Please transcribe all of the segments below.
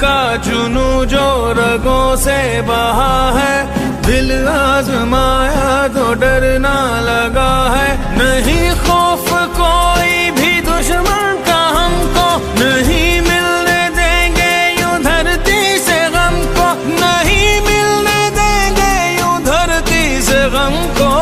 का जुनू जो रगों से बहा है, दिल आजमाया तो डरना लगा है। नहीं खौफ कोई भी दुश्मन का हमको, नहीं मिलने देंगे यूं धरती से गम को, नहीं मिलने देंगे यूं धरती से गम को।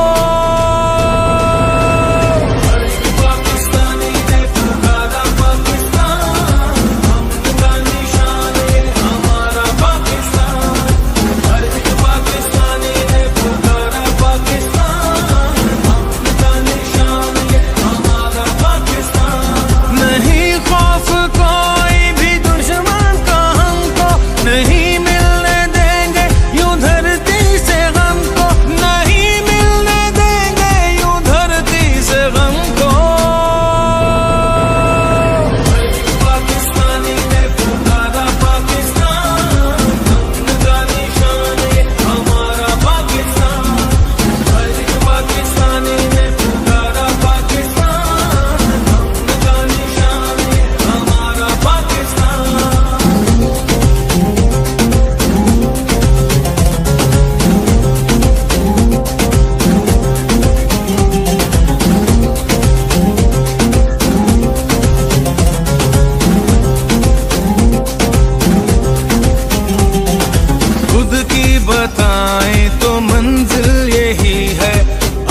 बताएं तो मंजिल यही है,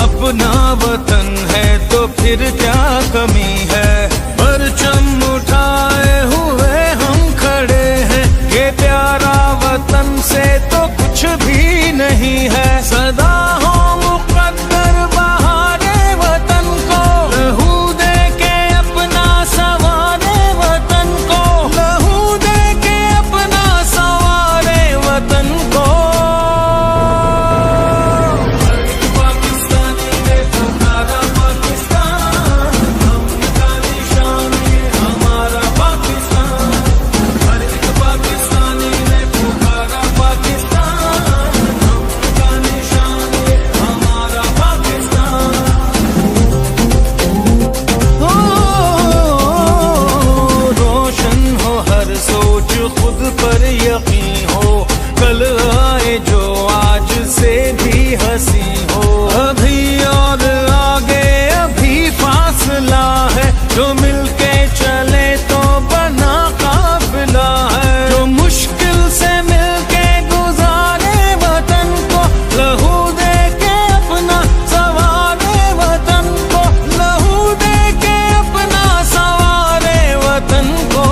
अपना वतन है तो फिर क्या कमी है। परचम उठाए हुए हम खड़े हैं, ये प्यारा वतन से तो कुछ भी नहीं है। सदा हो मुकद्दर बहारे वतन को, लहू दे के अपना सवारे वतन को, लहू दे के अपना सवारे वतन को। खुद पर यकीन हो, कल आए जो आज से भी हंसी हो। अभी और आगे अभी फासला है, जो मिलके चले तो बना काफिला है। जो मुश्किल से मिलके गुजारे वतन को, लहू दे के अपना सवारे वतन को, लहू दे के अपना सवारे वतन को।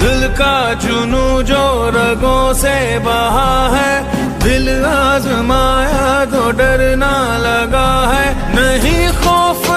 दिल का जुनू जो रगों से बहा है, दिल आजमाया तो डरना लगा है। नहीं खौफ